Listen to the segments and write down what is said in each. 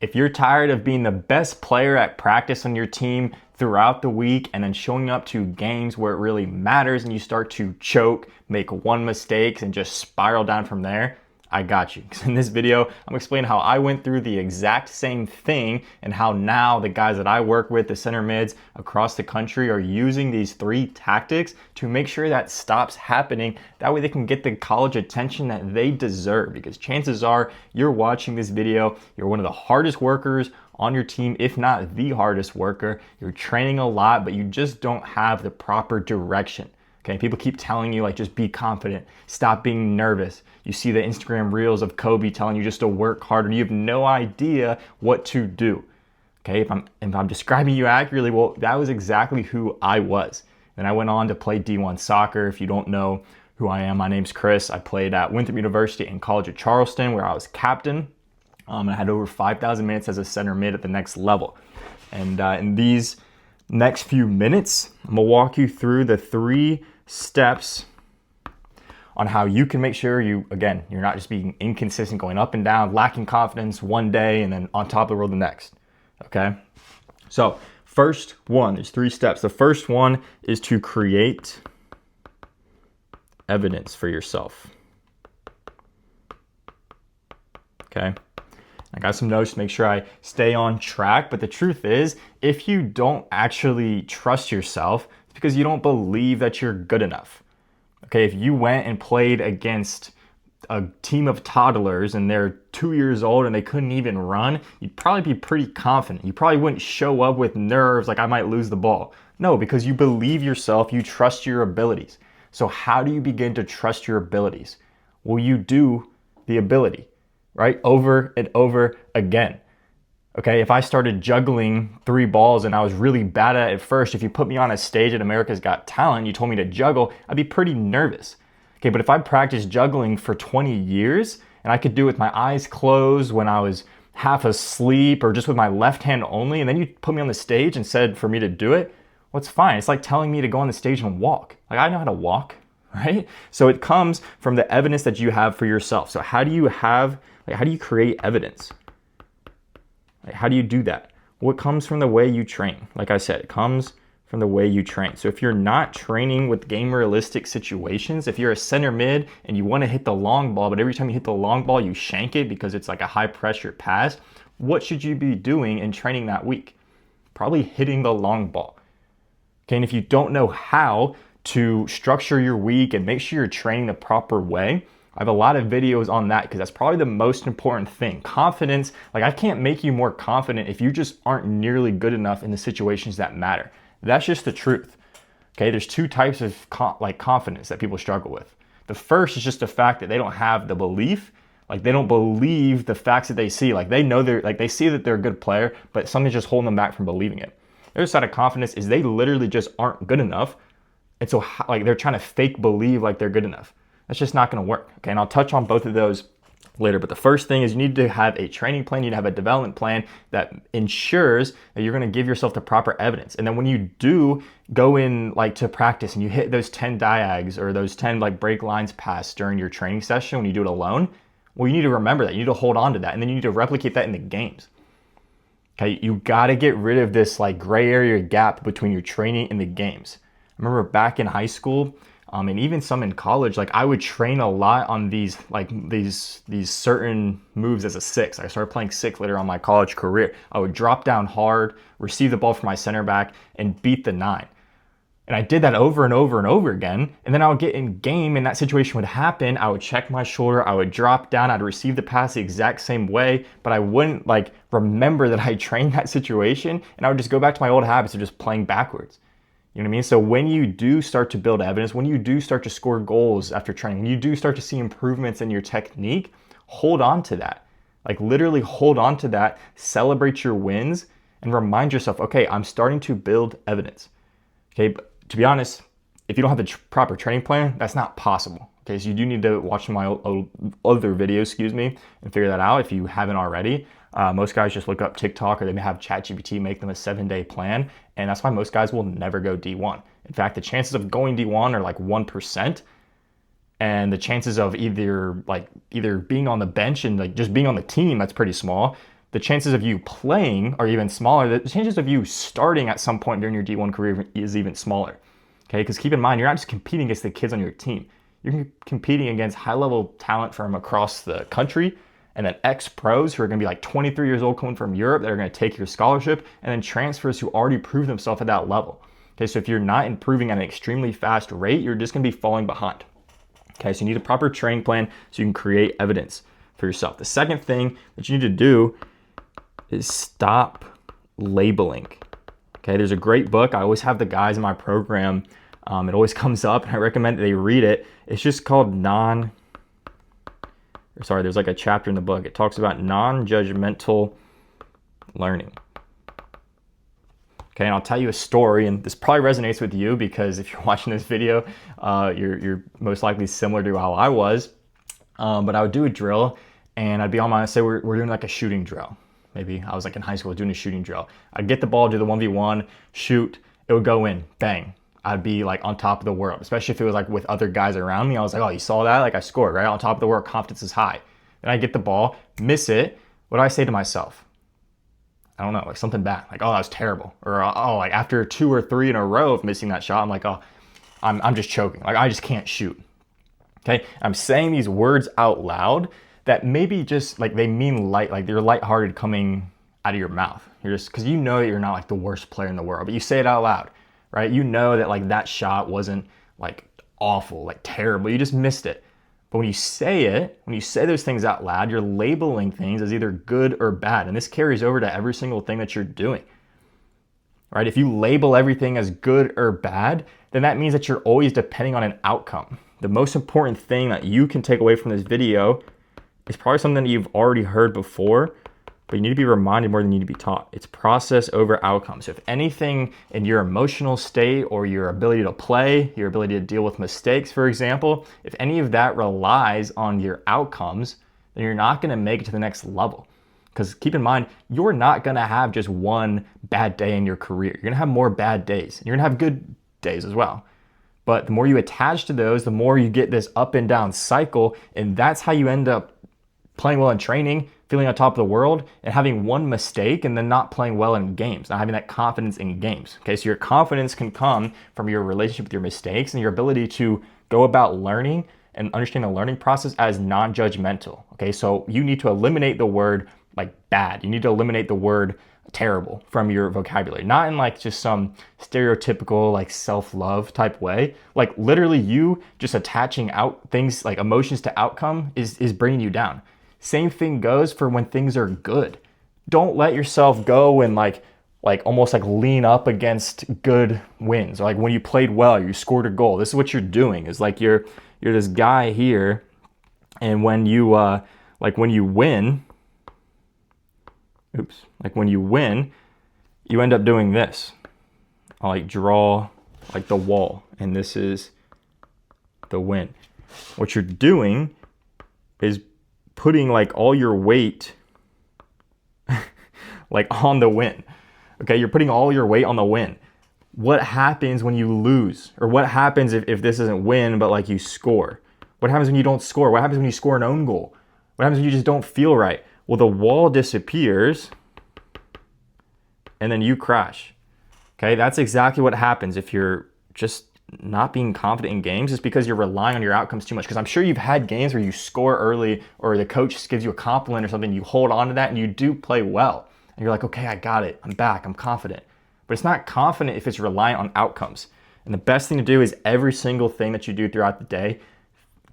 If you're tired of being the best player at practice on your team throughout the week and then showing up to games where it really matters and you start to choke, make one mistake, and just spiral down from there, I got you. Because in this video, I'm explaining how I went through the exact same thing and how now the guys that I work with, the center mids across the country, are using these 3 tactics to make sure that stops happening. That way they can get the college attention that they deserve, because chances are you're watching this video, you're one of the hardest workers on your team, if not the hardest worker. You're training a lot, but you just don't have the proper direction. Okay, people keep telling you, like, just be confident, stop being nervous. You see the Instagram reels of Kobe telling you just to work harder. You have no idea what to do. Okay, if I'm describing you accurately, well, that was exactly who I was. Then I went on to play D1 soccer. If you don't know who I am, my name's Chris. I played at Winthrop University and College of Charleston, where I was captain. And I had over 5,000 minutes as a center mid at the next level. And in these next few minutes, I'm gonna walk you through the 3 steps on how you can make sure you're not just being inconsistent, going up and down, lacking confidence one day and then on top of the world the next. Okay, so first one, there's 3 steps. The first one is to create evidence for yourself. Okay, I got some notes to make sure I stay on track, but the truth is, if you don't actually trust yourself, it's because you don't believe that you're good enough. Okay, if you went and played against a team of toddlers and they're 2 years old and they couldn't even run, you'd probably be pretty confident. You probably wouldn't show up with nerves like I might lose the ball. No, because you believe yourself, you trust your abilities. So how do you begin to trust your abilities? Well, you do the ability, right? Over and over again. Okay, if I started juggling 3 balls and I was really bad at it at first, if you put me on a stage at America's Got Talent, you told me to juggle, I'd be pretty nervous. Okay, but if I practiced juggling for 20 years and I could do it with my eyes closed when I was half asleep or just with my left hand only, and then you put me on the stage and said for me to do it, well, it's fine. It's like telling me to go on the stage and walk. Like, I know how to walk, right? So it comes from the evidence that you have for yourself. So how do you create evidence? How do you do that? Well, it comes from the way you train. Like I said, it comes from the way you train. So if you're not training with game realistic situations, if you're a center mid and you want to hit the long ball, but every time you hit the long ball, you shank it because it's like a high pressure pass, what should you be doing in training that week? Probably hitting the long ball. Okay, and if you don't know how to structure your week and make sure you're training the proper way, I have a lot of videos on that because that's probably the most important thing. Confidence, like, I can't make you more confident if you just aren't nearly good enough in the situations that matter. That's just the truth. Okay, there's 2 types of confidence that people struggle with. The first is just the fact that they don't have the belief, like they don't believe the facts that they see. Like, they know they see that they're a good player, but something's just holding them back from believing it. The other side of confidence is they literally just aren't good enough. And so like they're trying to fake believe like they're good enough. That's just not going to work. Okay, and I'll touch on both of those later. But the first thing is you need to have a training plan. You need to have a development plan that ensures that you're going to give yourself the proper evidence. And then when you do go in like to practice and you hit those 10 diags or those 10 like break lines pass during your training session when you do it alone, well, you need to remember that. You need to hold on to that. And then you need to replicate that in the games. Okay, you got to get rid of this like gray area gap between your training and the games. I remember back in high school, and even some in college, like I would train a lot on these certain moves as a 6. I started playing 6 later on my college career. I would drop down hard, receive the ball from my center back, and beat the 9. And I did that over and over and over again. And then I would get in game and that situation would happen. I would check my shoulder, I would drop down, I'd receive the pass the exact same way, but I wouldn't like remember that I trained that situation, and I would just go back to my old habits of just playing backwards. You know what I mean? So when you do start to build evidence, when you do start to score goals after training, when you do start to see improvements in your technique, hold on to that. Like literally hold on to that, celebrate your wins, and remind yourself, okay, I'm starting to build evidence. Okay, but to be honest, if you don't have the proper training plan, that's not possible. Okay, so you do need to watch my other videos, and figure that out if you haven't already. Most guys just look up TikTok or they may have ChatGPT make them a 7-day plan. And that's why most guys will never go D1. In fact, the chances of going D1 are like 1%. And the chances of either being on the bench and like just being on the team, that's pretty small. the chances of you playing are even smaller. The chances of you starting at some point during your D1 career is even smaller. Okay, because keep in mind, you're not just competing against the kids on your team. You're competing against high-level talent from across the country, and then ex-pros who are going to be like 23 years old coming from Europe that are going to take your scholarship, and then transfers who already proved themselves at that level. Okay, so if you're not improving at an extremely fast rate, you're just going to be falling behind. Okay, so you need a proper training plan so you can create evidence for yourself. The second thing that you need to do is stop labeling. Okay, there's a great book. I always have the guys in my program. It always comes up, and I recommend that they read it. It's just called there's like a chapter in the book. It talks about non-judgmental learning. Okay, and I'll tell you a story, and this probably resonates with you because if you're watching this video, you're most likely similar to how I was. But I would do a drill, and I'd be on say we're doing like a shooting drill. Maybe I was like in high school doing a shooting drill. I'd get the ball, do the 1v1, shoot, it would go in, bang. I'd be like on top of the world, especially if it was like with other guys around me. I was like, oh, you saw that? Like I scored, right? On top of the world, confidence is high. Then I get the ball, miss it. What do I say to myself? I don't know, like something bad. Like, oh, that was terrible. Or, oh, like after 2 or 3 in a row of missing that shot, I'm like, oh, I'm just choking. Like I just can't shoot. Okay, I'm saying these words out loud that maybe just like they mean light, like they're lighthearted coming out of your mouth. You're just, because you know that you're not like the worst player in the world, but you say it out loud, right? You know that like that shot wasn't like awful, like terrible. You just missed it. But when you say it, when you say those things out loud, you're labeling things as either good or bad. And this carries over to every single thing that you're doing, right? If you label everything as good or bad, then that means that you're always depending on an outcome. The most important thing that you can take away from this video is probably something that you've already heard before, but you need to be reminded more than you need to be taught. It's process over outcome. So if anything in your emotional state or your ability to play, your ability to deal with mistakes, for example, if any of that relies on your outcomes, then you're not going to make it to the next level. Because keep in mind, you're not going to have just one bad day in your career. You're going to have more bad days. You're going to have good days as well. But the more you attach to those, the more you get this up and down cycle. And that's how you end up playing well in training, feeling on top of the world, and having one mistake and then not playing well in games, not having that confidence in games. Okay, so your confidence can come from your relationship with your mistakes and your ability to go about learning and understand the learning process as non-judgmental. Okay, so you need to eliminate the word like bad. You need to eliminate the word terrible from your vocabulary, not in like just some stereotypical like self-love type way. Like literally you just attaching out things like emotions to outcome is bringing you down. Same thing goes for when things are good. Don't let yourself go and like almost like lean up against good wins. Or like when you played well, you scored a goal. This is what you're doing. Is like you're this guy here, and when you win, when you win, you end up doing this. I'll like draw like the wall, and this is the win. What you're doing is putting like all your weight like on the win. Okay, you're putting all your weight on the win. What happens when you lose? Or what happens if this isn't win, but like you score? What happens when you don't score? What happens when you score an own goal? What happens when you just don't feel right? Well, the wall disappears and then you crash. Okay, that's exactly what happens if you're just not being confident in games. Is because you're relying on your outcomes too much. Because I'm sure you've had games where you score early or the coach gives you a compliment or something, you hold on to that and you do play well. And you're like, okay, I got it. I'm back. I'm confident. But it's not confident if it's reliant on outcomes. And the best thing to do is every single thing that you do throughout the day,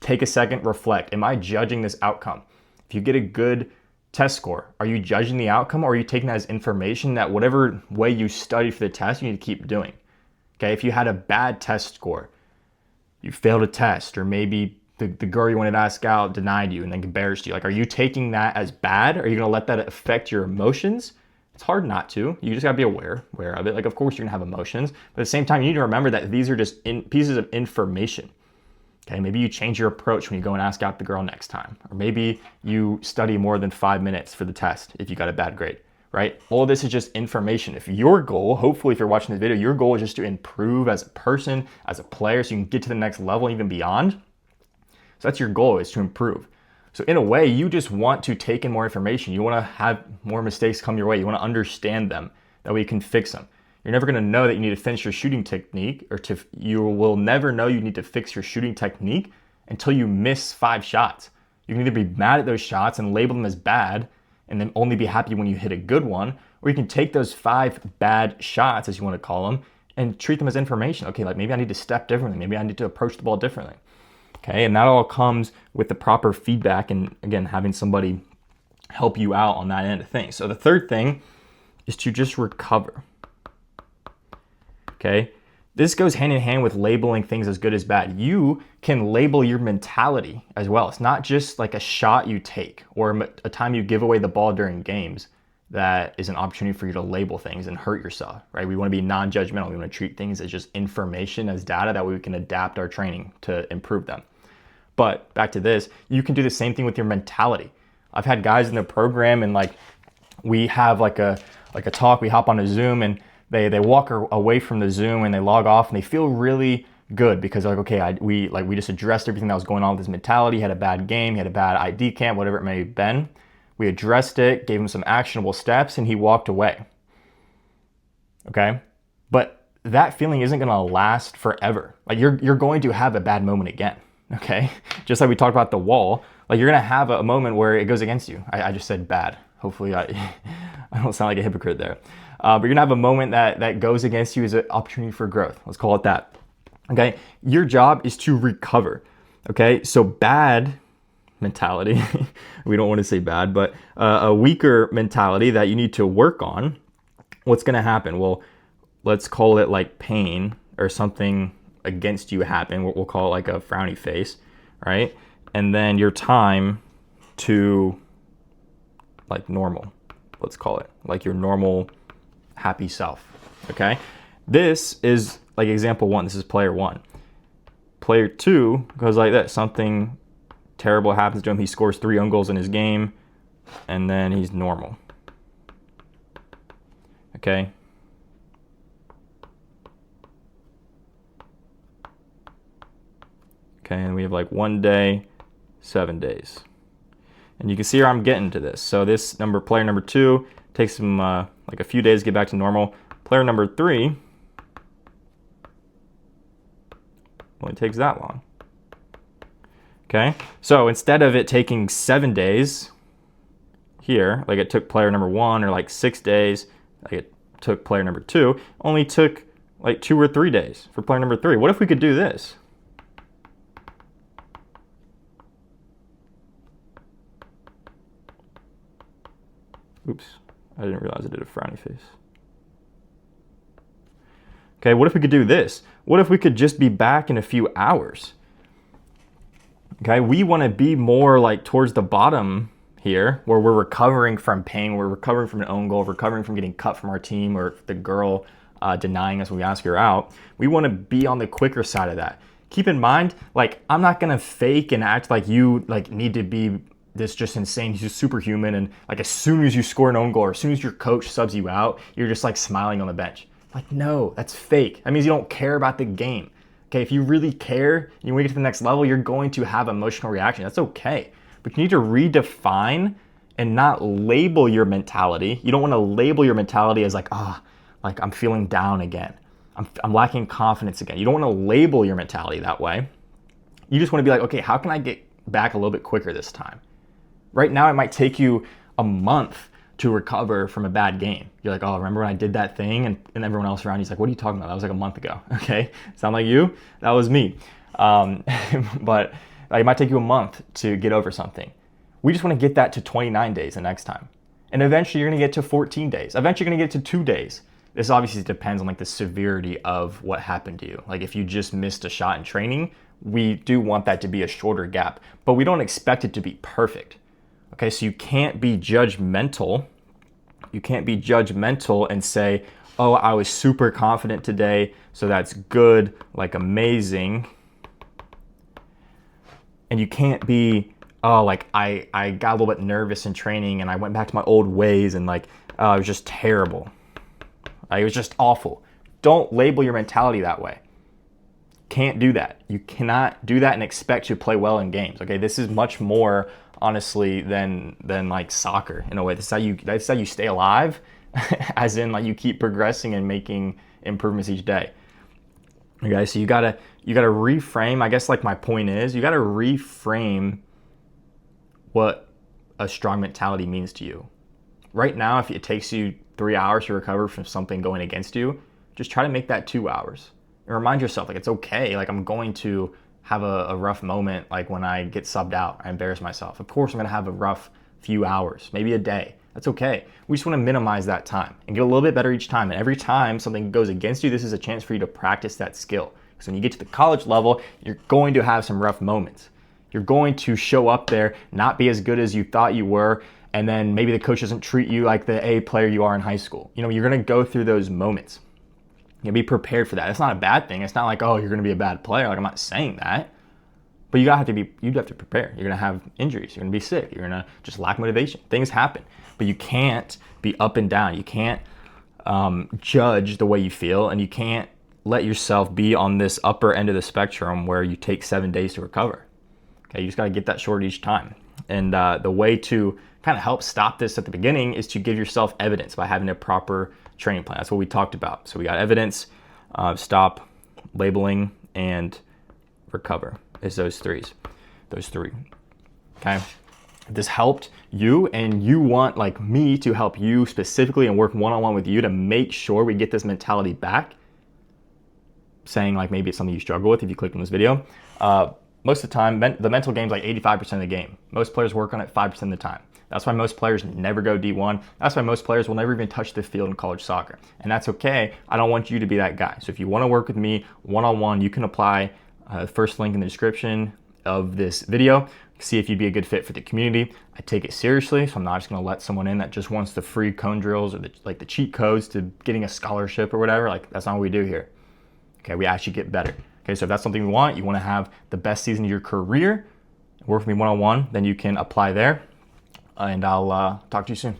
take a second, reflect. Am I judging this outcome? If you get a good test score, are you judging the outcome, or are you taking that as information that whatever way you study for the test, you need to keep doing? Okay, if you had a bad test score, you failed a test, or maybe the girl you wanted to ask out denied you and then embarrassed you. Like, are you taking that as bad? Are you gonna let that affect your emotions? It's hard not to. You just gotta be aware of it. Like, of course you're gonna have emotions, but at the same time, you need to remember that these are just pieces of information. Okay, maybe you change your approach when you go and ask out the girl next time. Or maybe you study more than 5 minutes for the test if you got a bad grade, right? All of this is just information. If your goal, hopefully if you're watching this video, your goal is just to improve as a person, as a player, so you can get to the next level, even beyond. So that's your goal, is to improve. So in a way, you just want to take in more information. You want to have more mistakes come your way. You want to understand them. That way you can fix them. You're never going to know that you need to finish your shooting technique, or you will never know you need to fix your shooting technique until you miss 5 shots. You can either be mad at those shots and label them as bad and then only be happy when you hit a good one, or you can take those 5 bad shots, as you want to call them, and treat them as information. Okay, like maybe I need to step differently. Maybe I need to approach the ball differently. Okay, and that all comes with the proper feedback and, again, having somebody help you out on that end of things. So the third thing is to just recover. Okay, this goes hand in hand with labeling things as good as bad. You can label your mentality as well. It's not just like a shot you take or a time you give away the ball during games that is an opportunity for you to label things and hurt yourself, right? We want to be non-judgmental. We want to treat things as just information, as data, that way we can adapt our training to improve them. But back to this, you can do the same thing with your mentality. I've had guys in the program, and like we have like a talk, we hop on a Zoom, and they walk away from the Zoom and they log off and they feel really good because they're like, okay, we just addressed everything that was going on with his mentality. He had a bad game, he had a bad ID camp, whatever it may have been. We addressed it, gave him some actionable steps, and he walked away. Okay? But that feeling isn't gonna last forever. Like you're going to have a bad moment again. Okay? Just like we talked about the wall, like you're gonna have a moment where it goes against you. I just said bad. Hopefully I don't sound like a hypocrite there. But you're gonna have a moment that goes against you as an opportunity for growth. Let's call it that. Okay? Your job is to recover. Okay? So bad mentality, we don't want to say bad, but a weaker mentality that you need to work on, what's gonna happen? Well, let's call it like pain or something against you happen. We'll call it like a frowny face, right? And then your time to like normal, let's call it like your normal happy self. Okay, this is like example 1. This is player 1. Player 2 goes like this. Something terrible happens to him. He scores 3 own goals in his game, and then he's normal. Okay. Okay, and we have like 1 day, 7 days. And you can see here I'm getting to this. So this player number 2 takes him like a few days to get back to normal. Player number 3 only takes that long. Okay, so instead of it taking 7 days here, like it took player number 1, or like 6 days, like it took player number 2, only took like 2 or 3 days for player number 3. What if we could do this? Oops, I didn't realize I did a frowny face. Okay, what if we could do this? What if we could just be back in a few hours? Okay, we want to be more like towards the bottom here, where we're recovering from pain, we're recovering from an own goal, recovering from getting cut from our team, or the girl denying us when we ask her out. We want to be on the quicker side of that. Keep in mind, like, I'm not gonna fake and act like you like need to be this just insane, he's just superhuman, and like as soon as you score an own goal, or as soon as your coach subs you out, you're just like smiling on the bench. Like, no, that's fake. That means you don't care about the game. Okay, if you really care and you want to get to the next level, you're going to have emotional reaction. That's okay. But you need to redefine and not label your mentality. You don't want to label your mentality as like, like I'm feeling down again. I'm lacking confidence again. You don't want to label your mentality that way. You just want to be like, okay, how can I get back a little bit quicker this time? Right now, it might take you a month to recover from a bad game. You're like, oh, remember when I did that thing? And everyone else around you's like, what are you talking about? That was like a month ago. Okay, sound like you? That was me. But like, it might take you a month to get over something. We just want to get that to 29 days the next time. And eventually you're going to get to 14 days. Eventually you're going to get to 2 days. This obviously depends on like the severity of what happened to you. Like if you just missed a shot in training, we do want that to be a shorter gap, but we don't expect it to be perfect. Okay, so you can't be judgmental. You can't be judgmental and say, oh, I was super confident today, so that's good, like amazing. And you can't be, oh, like I got a little bit nervous in training and I went back to my old ways and like, it was just terrible. It was just awful. Don't label your mentality that way. Can't do that. You cannot do that and expect to play well in games. Okay, this is much more honestly, than like soccer in a way. That's how you stay alive, as in like you keep progressing and making improvements each day. Okay, so you gotta reframe. I guess like my point is, you gotta reframe what a strong mentality means to you. Right now, if it takes you 3 hours to recover from something going against you, just try to make that 2 hours. And remind yourself, like, it's okay. Like, I'm going to have a rough moment, like when I get subbed out, I embarrass myself. Of course, I'm gonna have a rough few hours, maybe a day. That's okay. We just want to minimize that time and get a little bit better each time. And every time something goes against you, this is a chance for you to practice that skill. Because when you get to the college level, you're going to have some rough moments. You're going to show up there, not be as good as you thought you were, and then maybe the coach doesn't treat you like the A player you are in high school. You know, you're going to go through those moments. You be prepared for that. It's not a bad thing. It's not like, oh, you're going to be a bad player. Like, I'm not saying that. But you have to prepare. You're gonna have injuries. You're gonna be sick. You're gonna just lack motivation. Things happen, but you can't be up and down. You can't judge the way you feel, and you can't let yourself be on this upper end of the spectrum where you take 7 days to recover. Okay, you just gotta get that short each time. And the way to kind of help stop this at the beginning is to give yourself evidence by having a proper training plan. That's what we talked about. So we got evidence, stop, labeling, and recover. Is those three. Okay. If this helped you and you want like me to help you specifically and work one-on-one with you to make sure we get this mentality back, saying like maybe it's something you struggle with if you clicked on this video, most of the time the mental game is like 85% of the game. Most players work on it 5% of the time. That's why most players never go D1. That's why most players will never even touch the field in college soccer. And that's okay. I don't want you to be that guy. So if you want to work with me one-on-one, you can apply. First link in the description of this video. See if you'd be a good fit for the community. I take it seriously, so I'm not just going to let someone in that just wants the free cone drills or the cheat codes to getting a scholarship or whatever. Like, that's not what we do here. Okay, we actually get better. Okay, so if that's something you want to have the best season of your career, work with me one-on-one, then you can apply there, and I'll talk to you soon.